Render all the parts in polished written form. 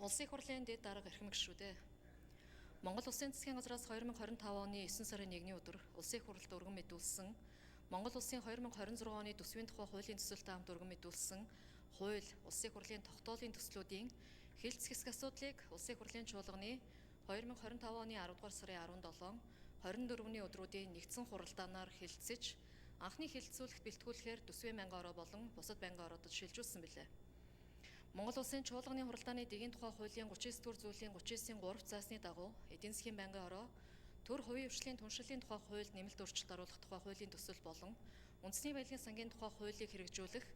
Улсын их хурлын дэд дарга эрхэм гишүүдээ. Монгол Улсын засгийн газраас 2025 оны 9 сарын 1-ний өдөр Улсын их хурлд өргөн мэдүүлсэн Монгол Улсын 2026 оны төсвийн тухай хуулийн төсөлтэй хамт өргөн мэдүүлсэн хууль Улсын их хурлын тогтоолын төслүүдийн хэлц хэсэг асуудлыг Улсын их хурлын чуулганы 2025 оны 10 дугаар сарын 17, 24-ний өдрүүдийн нэгдсэн хуралдаанаар хэлэлцэж, анхны хэлэлцүүлэгт бэлтгүүлэхээр төсвийн мянга ороо болон бусад байнгын ороодод шилжүүлсэн билээ. Монгол Улсын чуулганы хуралдааны дэгийн тухай хуулийн 39 дугаар зүйлийн 39-ийн 3 заасны дагуу эдийн засгийн байнгын ороо, төр хувийн хвшлийн түншлэлийн тухай хуульд нэмэлт өөрчлөлт оруулах тухай хуулийн төсөл болон үндэсний баялагын сангийн тухай хуулийг хэрэгжүүлэх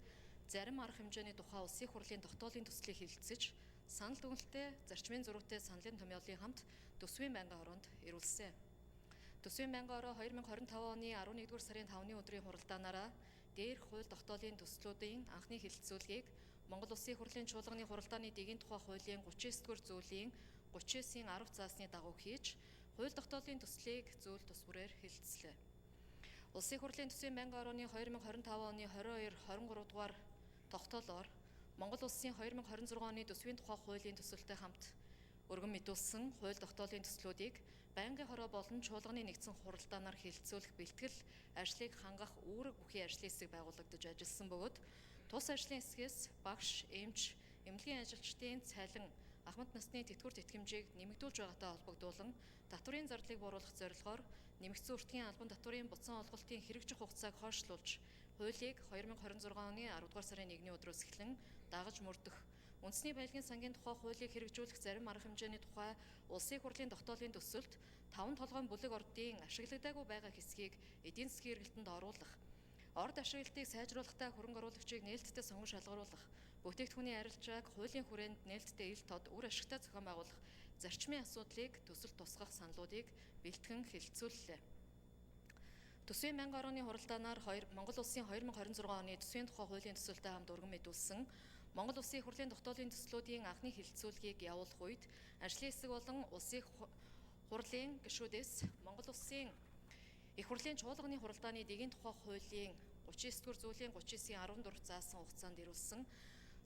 зарим арга хэмжээний тухай Улсын их хурлын тогтоолын төслийг хэлэлцэж, санал дүгнэлтээ зарчмын зөрүүтэй саналын томьёолын хамт төсвийн байнгын ороонд ирүүлсэн. Төсвийн байнгын ороо 2025 оны 11-р сарын 5-ны өдрийн хуралдаанаараа дээрх хууль тогтоолын төслүүдийн анхны хэлэлцүүлгийг Монгол Улсын их хурлын чуулганы хуралдааны дэгийн тухай хуулийн 39-р зүйлийн 39-ийн 10 заасны дагуу хийж, хууль тогтоолын төслийг зүйл тус бүрээр хэлэлцлээ. Улсын их хурлын төсвийн байнгын орооны 2025 оны 22-23 дугаар тогтоолоор Монгол Улсын 2026 оны төсвийн тухай хуулийн төсөлтэй хамт өргөн мэдүүлсэн хууль тогтоолын төслүүдийг байнгын хороо болон чуулганы нэгдсэн хуралдаанаар хэлэлцүүлэх бэлтгэл ажлыг хангах үүрэг бүхий ажлын хэсэг байгуулагдаж ажилласан бөгөөд тус ажлын хэсгээс багш, эмч, эмнэлгийн ажилчдын цалин, ахмад насны тэтгэвэр тэтгэмжийг нэмэгдүүлж байгаатай холбогдуулан татврын зардлыг бууруулах зорилгоор нэмэгдсэн өртгийн албан татврын буцаан олголтын хэрэгжих хугацааг хойшлуулж, хуулийг 2026 оны 10 дугаар сарын 1-ний өдрөөс эхлэн дагаж мөрдөх, үндэсний баялагын сангийн тухай хуулийг хэрэгжүүлэх зарим арга хэмжээний тухай Улсын их хурлын тогтоолын төсөлд 5 толгойн бүлэг ордын ашиглагдаагүй байгаа хэсгийг эдийн засгийн эргэлтэнд оруулах, орд ашиглалтыг сайжруулахдаа хөрөнгө оруулагчийг нээлттэй сонгон шалгаруулах, бүтээгдэхүүний арилжааг хуулийн хүрээнд нээлттэй ил тод үр ашигтай зохион байгуулах зарчмын асуудлыг төсөлд тусгах саналуудыг бэлтгэн хэлэлцүүллээ. Төсвийн байнгын орооны хуралдаанаар Монгол Улсын 2026 оны төсвийн тухай хуулийн төсөлтэй хамт өргөн мэдүүлсэн Монгол Улсын их хурлын тогтоолын төслүүдийн анхны хэлэлцүүлгийг явуулах үед ажлын хэсэг болон Улсын их хурлын гишүүдээс Монгол Улсын их хурлын чуулганы хуралдааны дэгийн тухай хуулийн 39-р зүйлийн 39-ийн 14 заасан хугацаанд ирүүлсэн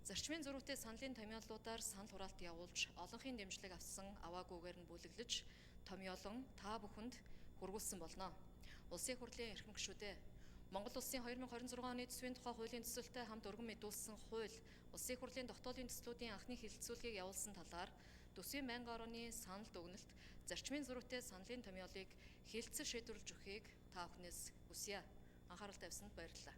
зарчмын зөрүүтэй саналын томьёолуудаар санал хураалт явуулж, олонхын дэмжлэг аваагүйгээр нь бүлэглэж, томьёолон та бүхэнд хүргүүлсэн болно. Улсын их хурлын эрхэм гишүүдээ, Монгол Улсын 2026 оны төсвийн тухай хуулийн төсөлтэй хамт өргөн мэдүүлсэн хууль, Улсын их хурлын тогтоолын төслүүдийн анхны хэлэлцүүлгийг явуулсан талаар төсвийн байнгын орооны санал дүгнэлт, зарчмын зөрүүтэй саналын томьёолыг хэлэлцэж шийдвэрлэж өгөхийг та бүхнээс хүсье. Анхаарал тавьсанд баярлалаа.